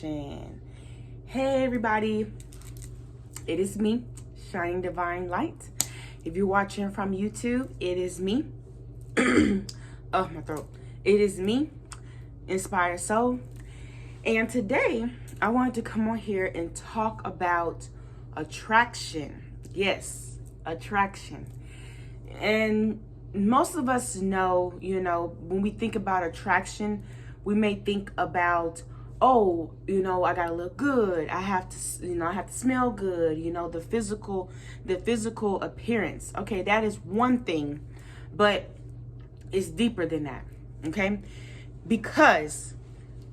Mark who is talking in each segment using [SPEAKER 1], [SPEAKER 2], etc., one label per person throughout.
[SPEAKER 1] Hey everybody, it is me, Shining Divine Light. If you're watching from YouTube, it is me. Oh, my throat. It is me, Inspired Soul. And today, I wanted to come on here and talk about attraction. Yes, attraction. And most of us know, when we think about attraction, we may think about, oh, I gotta look good. I have to, I have to smell good. The physical appearance. Okay, that is one thing, but it's deeper than that. Okay, because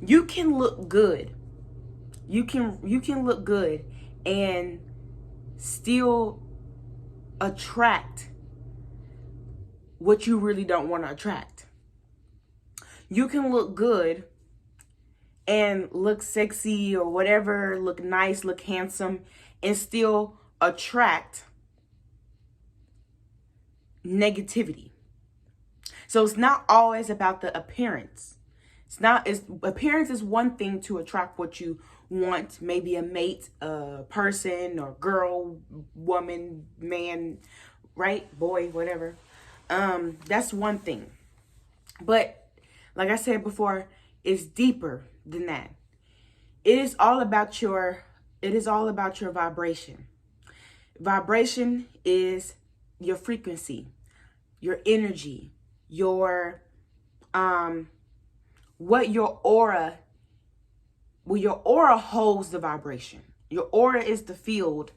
[SPEAKER 1] you can look good. You can look good and still attract what you really don't want to attract. You can look good and look sexy or whatever, look nice, look handsome, and still attract negativity. So it's not always about the appearance. Appearance is one thing to attract what you want, maybe a mate, a person, or girl, woman, man, right? Boy, whatever. That's one thing. But like I said before, it's deeper than that. It is all about your vibration. Vibration is your frequency, your energy, your your aura holds the vibration. Your aura is the field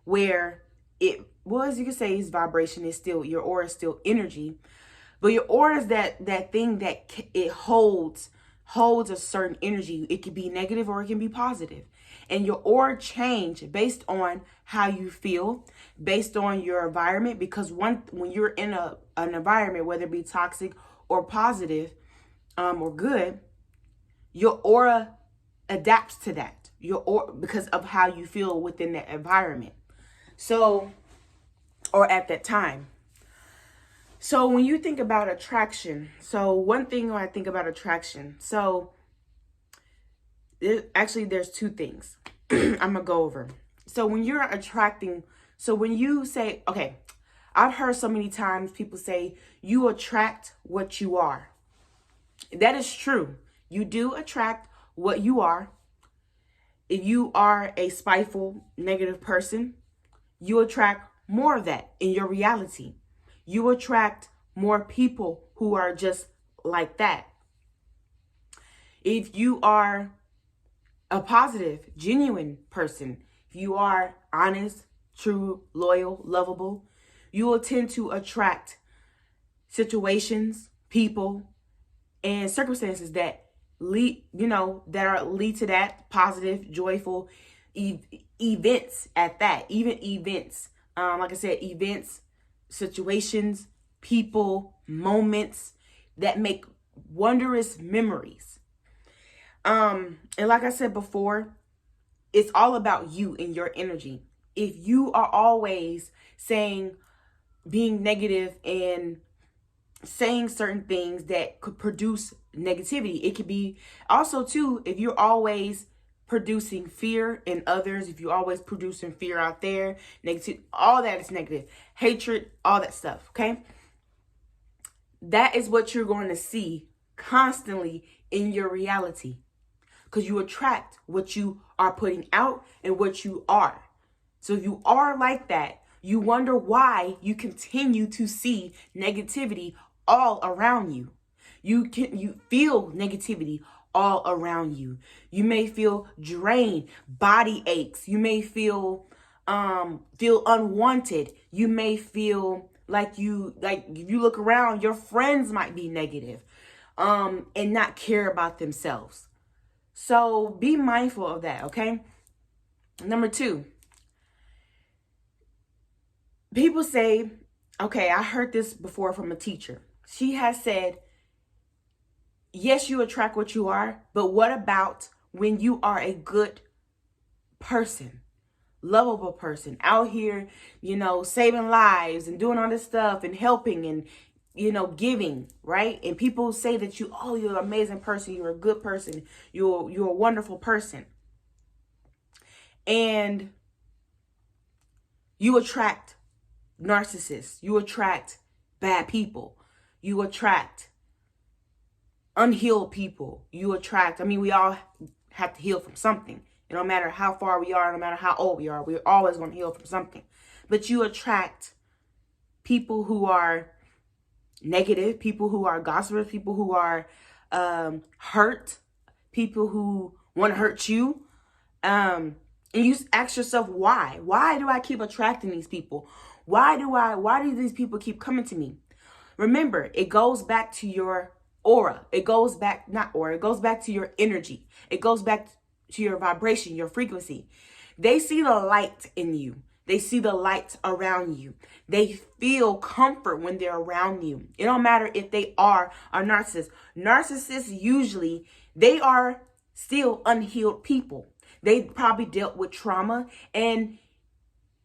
[SPEAKER 1] where as you can say, is vibration is still, your aura is still energy, but your aura is that thing that it holds a certain energy. It can be negative or it can be positive. And your aura change based on how you feel, based on your environment, because when you're in an environment, whether it be toxic or positive, or good, your aura adapts to that. Your aura, because of how you feel within that environment. So, or at that time. So when you think about attraction, so one thing when I think about attraction, so there's two things I'm gonna go over. So when you're attracting, so when you say, okay, I've heard so many times people say you attract what you are. That is true. You do attract what you are. If you are a spiteful, negative person, you attract more of that in your reality. You attract more people who are just like that. If you are a positive, genuine person, if you are honest, true, loyal, lovable, you will tend to attract situations, people, and circumstances that lead to that positive, joyful events at that. Even events, like I said, events, situations, people, moments that make wondrous memories. And like I said before, it's all about you and your energy. If you are always being negative and saying certain things that could produce negativity, it could be also too, if you're always producing fear in others, if you're always producing fear out there, negative, all that is negative, hatred, all that stuff. Okay, that is what you're going to see constantly in your reality, because you attract what you are putting out and what you are. So if you are like that, you wonder why you continue to see negativity all around you. You feel negativity all around you. You may feel drained, body aches. You may feel unwanted. You may feel like if you look around, your friends might be negative, and not care about themselves. So be mindful of that, okay? Number 2, people say, okay, I heard this before from a teacher. She has said, yes, you attract what you are, but what about when you are a good person, lovable person, out here, saving lives and doing all this stuff and helping and, giving, right? And people say that you're an amazing person, you're a good person, you're a wonderful person. And you attract narcissists. You attract bad people. You attract unhealed people. You attract, we all have to heal from something. It don't matter how far we are, no matter how old we are, we're always going to heal from something. But you attract people who are negative, people who are gossipers, people who are hurt, people who want to hurt you. And you ask yourself, why? Why do I keep attracting these people? Why do these people keep coming to me? Remember, it goes back to your aura. It goes back to your energy. It goes back to your vibration, your frequency. They see the light in you. They see the light around you. They feel comfort when they're around you. It don't matter if they are a narcissist. Narcissists usually, they are still unhealed people. They probably dealt with trauma. And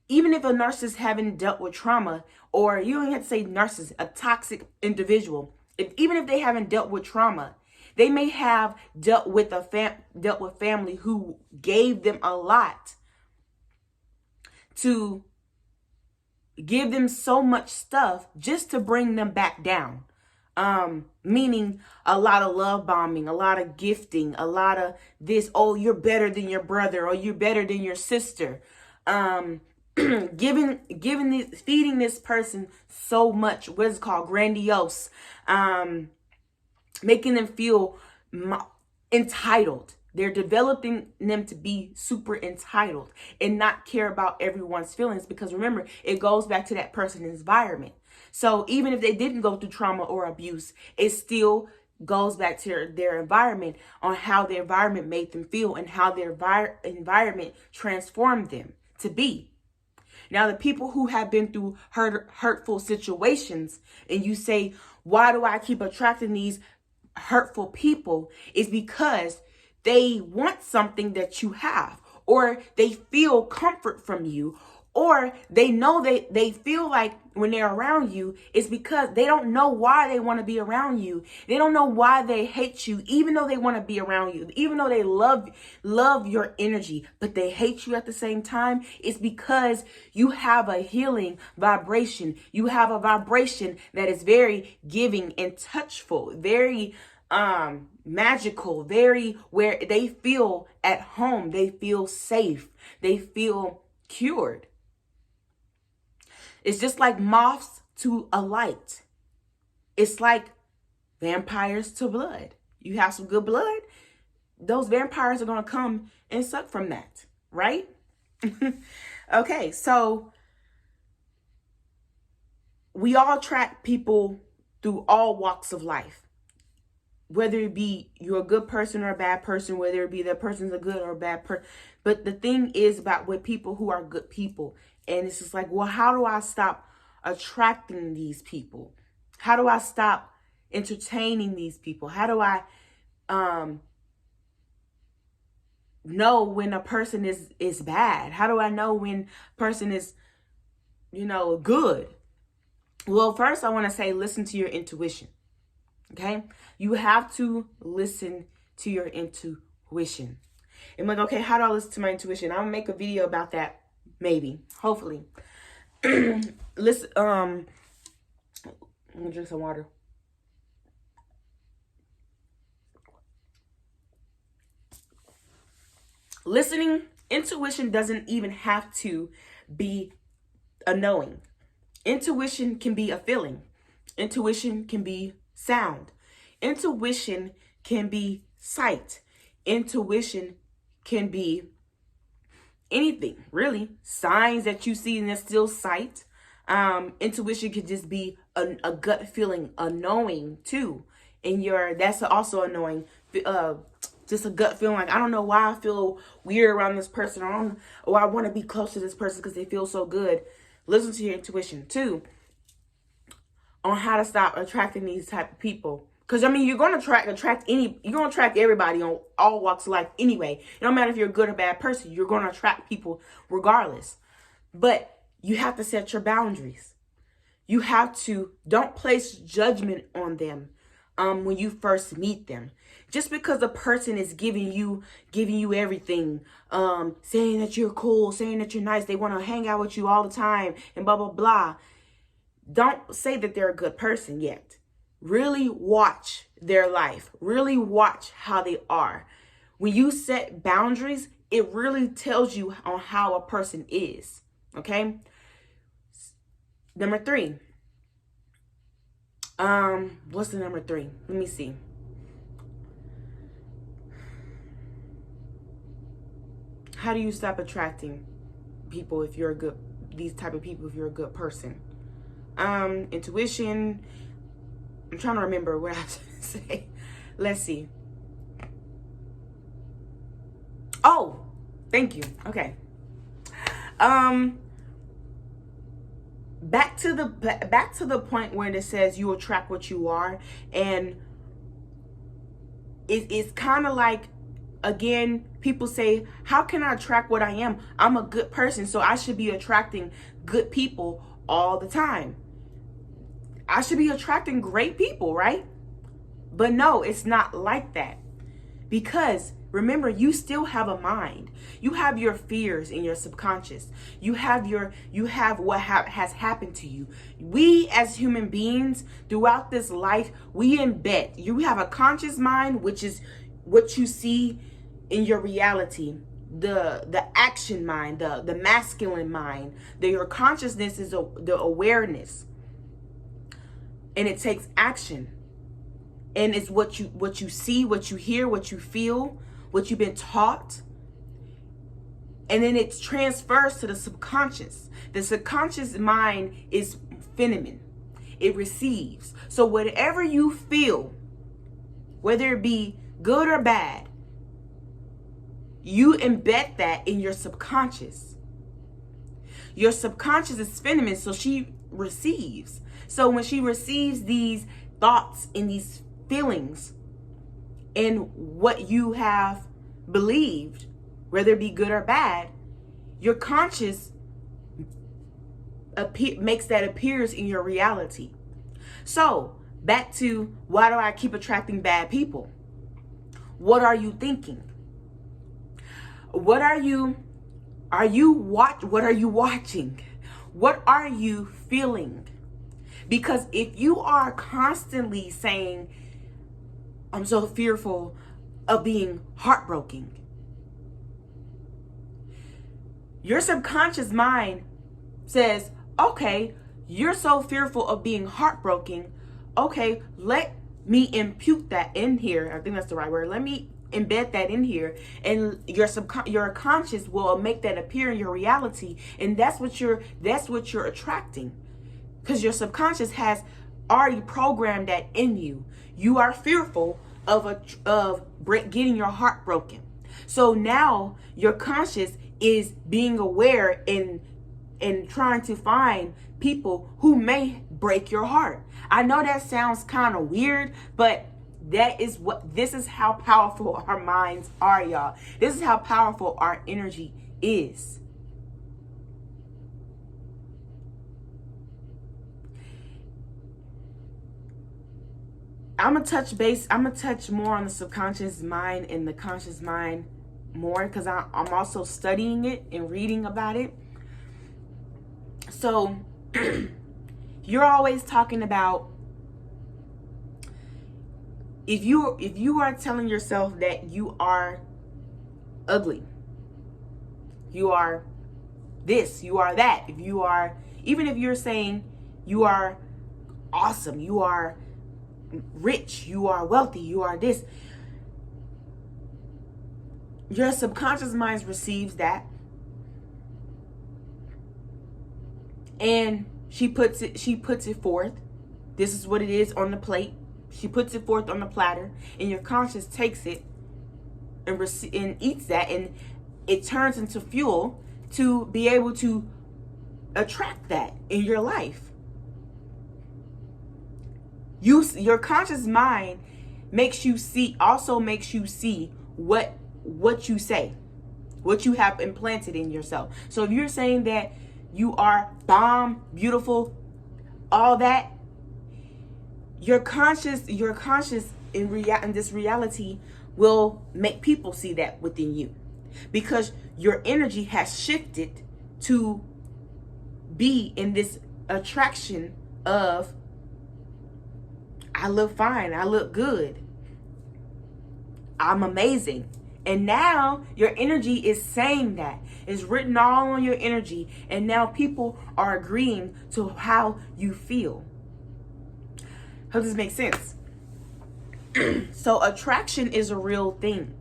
[SPEAKER 1] even if a narcissist haven't dealt with trauma, or you don't have to say narcissist, a toxic individual, even if they haven't dealt with trauma, they may have dealt with family who gave them a lot, to give them so much stuff just to bring them back down. Meaning a lot of love bombing, a lot of gifting, a lot of this, oh, you're better than your brother, or you're better than your sister. Feeding this person so much, what is it called? Grandiose. Making them feel entitled. They're developing them to be super entitled and not care about everyone's feelings, because remember, it goes back to that person's environment. So even if they didn't go through trauma or abuse, it still goes back to their environment, on how their environment made them feel and how their environment transformed them to be. Now, the people who have been through hurtful situations, and you say, why do I keep attracting these hurtful people, is because they want something that you have, or they feel comfort from you, or they know they feel like when they're around you, it's because they don't know why they want to be around you. They don't know why they hate you, even though they want to be around you, even though they love your energy, but they hate you at the same time. It's because you have a healing vibration. You have a vibration that is very giving and touchful, very magical, very where they feel at home, they feel safe, they feel cured. It's just like moths to a light. It's like vampires to blood. You have some good blood, those vampires are going to come and suck from that, right? Okay, so we all attract people through all walks of life. Whether it be you're a good person or a bad person, whether it be that person's a good or a bad person. But the thing is about with people who are good people. And it's just like, well, how do I stop attracting these people? How do I stop entertaining these people? How do I know when a person is bad? How do I know when a person is, good? Well, first I want to say, listen to your intuition. Okay? You have to listen to your intuition. And I'm like, okay, how do I listen to my intuition? I'll make a video about that, maybe, hopefully. Listen, I'm gonna drink some water. Listening, intuition doesn't even have to be a knowing. Intuition can be a feeling. Intuition can be sound. Intuition can be sight. Intuition can be anything, really. Signs that you see, and that's still sight. Intuition could just be a gut feeling, a knowing too. And that's also a knowing, just a gut feeling, like, I don't know why I feel weird around this person, or I want to be close to this person because they feel so good. Listen to your intuition too, on how to stop attracting these type of people. Because you're going to you're going to attract everybody on all walks of life anyway. It don't matter if you're a good or bad person, you're going to attract people regardless. But you have to set your boundaries. You have to, don't place judgment on them when you first meet them. Just because a person is giving you everything, saying that you're cool, saying that you're nice, they want to hang out with you all the time and blah, blah, blah. Don't say that they're a good person yet. Really watch their life. Really watch how they are. When you set boundaries, it really tells you on how a person is. Okay? Number 3. What's the number 3? Let me see. How do you stop attracting people if you're these type of people if you're a good person? Intuition. I'm trying to remember what I have to say. Let's see. Oh, thank you. Okay. Back to the point where it says you attract what you are, and it's kind of like, again, people say, how can I attract what I am? I'm a good person, so I should be attracting good people all the time. I should be attracting great people, right? But no, it's not like that. Because remember, you still have a mind. You have your fears in your subconscious. You have what has happened to you. We as human beings throughout this life, we embed. You have a conscious mind, which is what you see in your reality. The action mind, the masculine mind. Your consciousness is the awareness. And it takes action. And it's what you see, what you hear, what you feel, what you've been taught. And then it transfers to the subconscious. The subconscious mind is feminine. It receives. So whatever you feel, whether it be good or bad, you embed that in your subconscious. Your subconscious is feminine, so she receives. So when she receives these thoughts and these feelings and what you have believed, whether it be good or bad, your conscious makes that appears in your reality. So back to, why do I keep attracting bad people? What are you thinking? What are you watching? What are you feeling? Because if you are constantly saying, I'm so fearful of being heartbroken, your subconscious mind says, okay, you're so fearful of being heartbroken. Okay, let me impute that in here. I think that's the right word. Let me embed that in here, and your conscious will make that appear in your reality, and that's what you're attracting, because your subconscious has already programmed that in you. You are fearful of getting your heart broken. So now your conscious is being aware and trying to find people who may break your heart. I know that sounds kind of weird, but this is how powerful our minds are, y'all. This is how powerful our energy is. I'm gonna touch more on the subconscious mind and the conscious mind more, because I'm also studying it and reading about it. So you're always talking about, if you are telling yourself that you are ugly, you are this, you are that, even if you're saying you are awesome, you are rich, you are wealthy, you are this, your subconscious mind receives that, and she puts it forth. This is what it is on the plate. She puts it forth on the platter, and your conscious takes it and eats that, and it turns into fuel to be able to attract that in your life. Your conscious mind makes you see what you say, what you have implanted in yourself. So if you're saying that you are bomb, beautiful, all that, your conscious in this reality will make people see that within you, because your energy has shifted to be in this attraction of, I look fine, I look good, I'm amazing. And now your energy is saying that. It's written all on your energy. And now people are agreeing to how you feel. Hope this makes sense. So attraction is a real thing.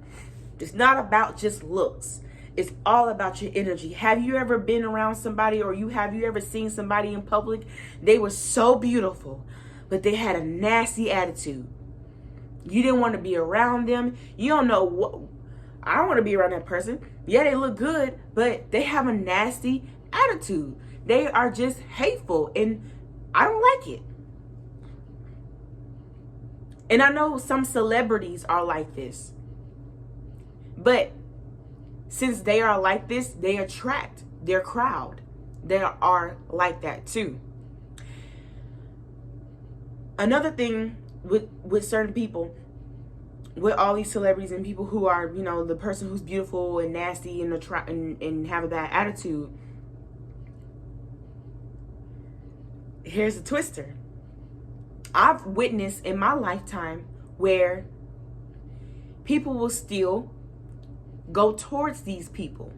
[SPEAKER 1] It's not about just looks. It's all about your energy. Have you ever been around somebody, or have you ever seen somebody in public? They were so beautiful, but they had a nasty attitude. You didn't want to be around them. You don't know what. I don't want to be around that person. Yeah, they look good, but they have a nasty attitude. They are just hateful, and I don't like it. And I know some celebrities are like this. But since they are like this, they attract their crowd. They are like that too. Another thing with certain people, with all these celebrities and people who are, the person who's beautiful and nasty and have a bad attitude, here's a twister. I've witnessed in my lifetime where people will still go towards these people.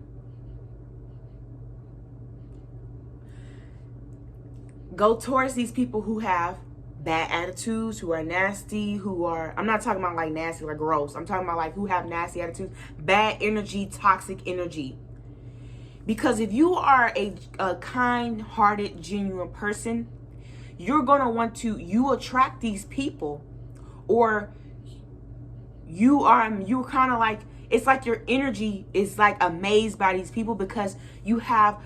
[SPEAKER 1] Go towards these people who have bad attitudes, who are nasty, I'm not talking about like nasty, like gross. I'm talking about like who have nasty attitudes, bad energy, toxic energy. Because if you are a kind-hearted, genuine person, you're going to you attract these people, or you're kind of like, it's like your energy is like amazed by these people because you have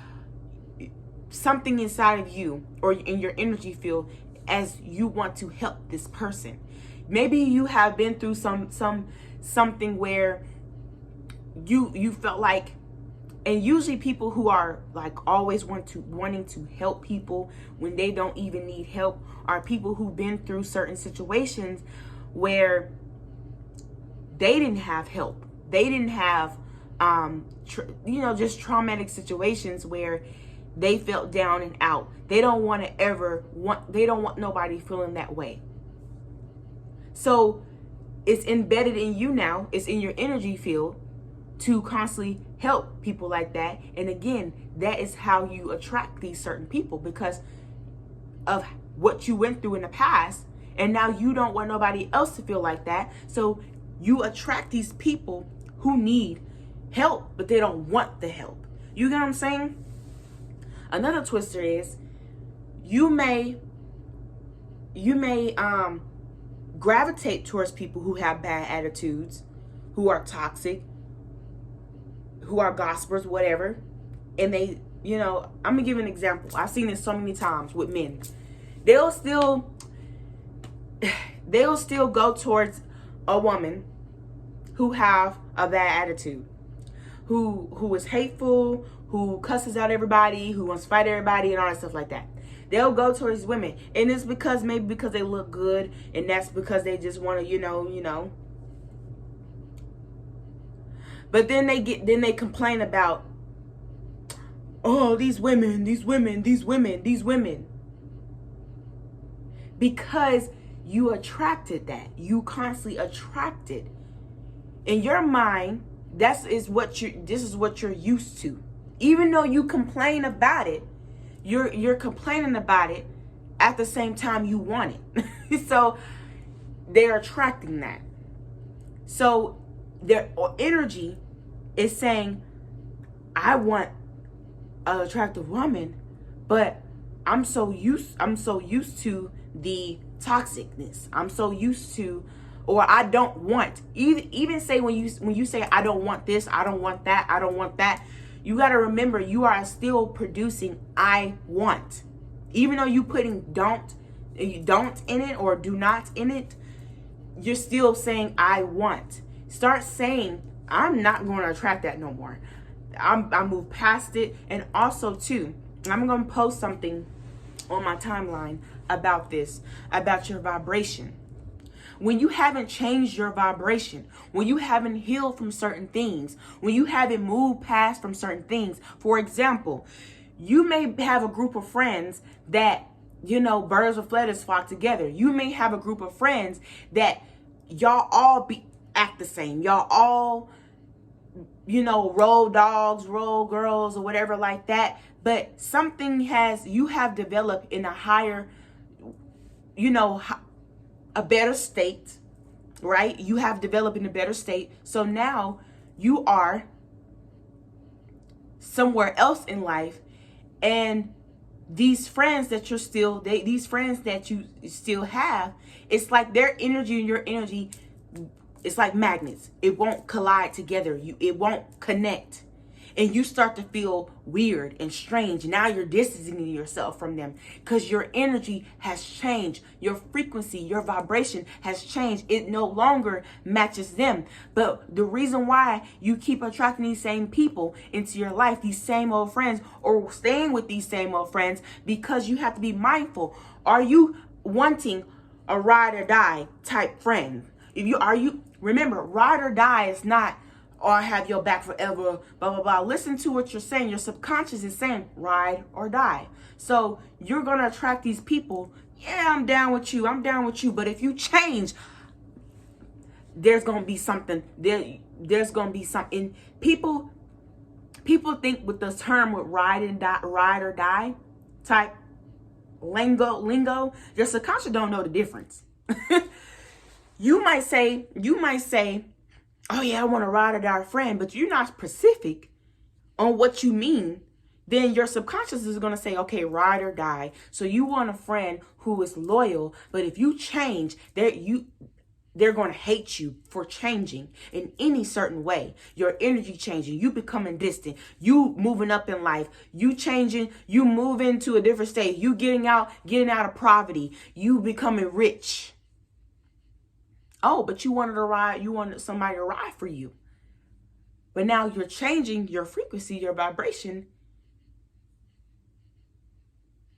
[SPEAKER 1] something inside of you or in your energy field as you want to help this person. Maybe you have been through something where you felt like, and usually people who are like always wanting to help people when they don't even need help are people who've been through certain situations where they didn't have help. They didn't have, just traumatic situations where they felt down and out. They don't they don't want nobody feeling that way. So it's embedded in you now. It's in your energy field to constantly help people like that. And again, that is how you attract these certain people, because of what you went through in the past. And now you don't want nobody else to feel like that. So you attract these people who need help, but they don't want the help. You get what I'm saying? Another twister is you may gravitate towards people who have bad attitudes, who are toxic, who are gossipers, whatever. And they, I'm gonna give an example. I've seen this so many times with men. They'll still go towards a woman who have a bad attitude, who is hateful, who cusses out everybody, who wants to fight everybody and all that stuff like that. They'll go towards women. And it's maybe because they look good, and that's because they just want to, But then they complain about, oh, these women. Because you attracted that. You constantly attracted. In your mind, this is what you're used to. Even though you complain about it, you're complaining about it at the same time you want it. So they're attracting that. So their energy is saying, I want an attractive woman, but I'm so used to the toxicness. I'm so used to, or I don't want. Even say when you say I don't want this, I don't want that, I don't want that. You got to remember, you are still producing I want. Even though you putting don't in it or do not in it, you're still saying I want. Start saying, I'm not going to attract that no more. I move past it. And also too, I'm going to post something on my timeline about this, about your vibration. when you haven't changed your vibration, when you haven't healed from certain things, when you haven't moved past from certain things. For example, you may have a group of friends that, you know, birds of feathers flock together. You may have a group of friends that y'all all act the same. Y'all all, you know, roll dogs, roll girls, or whatever like that. But you have developed in a higher, you know, a better state, right? You have developed in a better state. So now you are somewhere else in life, and these friends that these friends that you still have, it's like their energy and your energy, it's like magnets. It won't collide together. It won't connect. And you start to feel weird and strange. Now you're distancing yourself from them because your energy has changed. Your frequency, your vibration has changed. It no longer matches them. But the reason why you keep attracting these same people into your life, these same old friends, or staying with these same old friends, because you have to be mindful. Are you wanting a ride or die type friend? Remember, ride or die is not, or I have your back forever, blah, blah, blah. Listen to what you're saying. Your subconscious is saying ride or die. So you're going to attract these people. Yeah, I'm down with you. I'm down with you. But if you change, there's going to be something. There's going to be something. People think with the term with ride or die type lingo, your subconscious don't know the difference. You might say, oh yeah, I want a ride or die friend, but you're not specific on what you mean. Then your subconscious is going to say, okay, ride or die. So you want a friend who is loyal, but if you change, they're going to hate you for changing in any certain way. Your energy changing, you becoming distant, you moving up in life, you changing, you moving to a different state, you getting out of poverty, you becoming rich. Oh, but you wanted somebody to ride for you. But now you're changing your frequency, your vibration,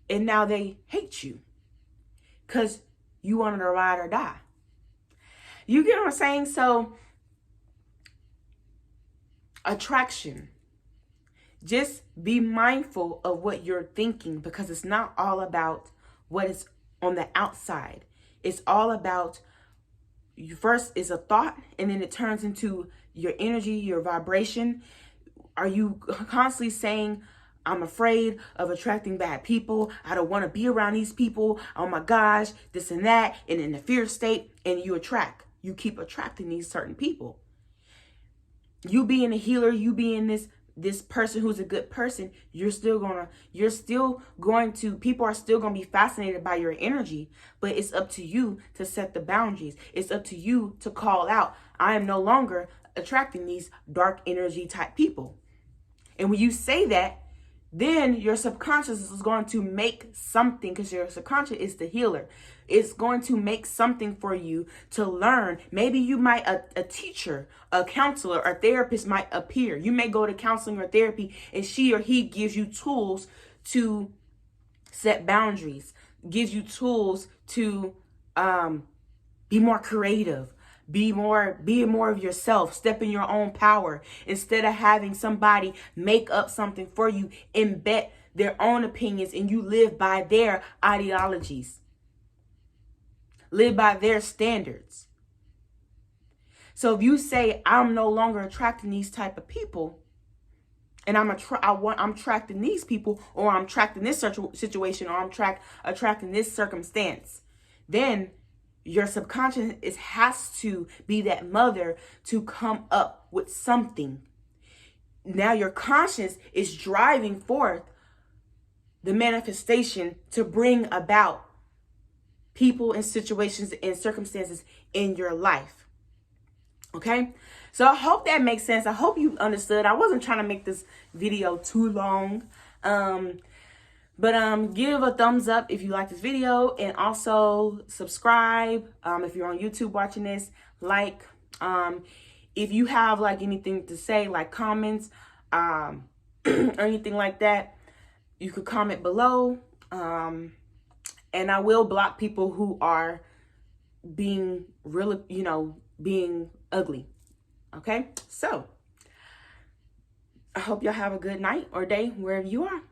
[SPEAKER 1] and now they hate you because you wanted to ride or die. You get what I'm saying? So, attraction. Just be mindful of what you're thinking, because it's not all about what is on the outside. It's all about, first is a thought, and then it turns into your energy, your vibration. Are you constantly saying, I'm afraid of attracting bad people, I don't want to be around these people, oh my gosh, this and that, and in the fear state, and you keep attracting these certain people. You being a healer, you being this person who's a good person, people are still going to be fascinated by your energy, but it's up to you to set the boundaries. It's up to you to call out, I am no longer attracting these dark energy type people. And when you say that, then your subconscious is going to make something, because your subconscious is the healer. It's going to make something for you to learn. Maybe you might, a teacher, a counselor, a therapist might appear. You may go to counseling or therapy, and she or he gives you tools to set boundaries, gives you tools to be more creative, be more of yourself, step in your own power, instead of having somebody make up something for you, embed their own opinions, and you live by their ideologies, live by their standards. So if you say, I'm no longer attracting these type of people, and I'm attracting these people, or I'm attracting this situation, or I'm attracting this circumstance, then your subconscious has to be that mother to come up with something. Now your conscious is driving forth the manifestation to bring about people and situations and circumstances in your life. Okay? So I hope that makes sense. I hope you understood. I wasn't trying to make this video too long. But give a thumbs up if you like this video, and also subscribe if you're on YouTube watching this. Like, if you have like anything to say, like comments, or anything like that, you could comment below. And I will block people who are being really, being ugly. Okay? So, I hope y'all have a good night or day wherever you are.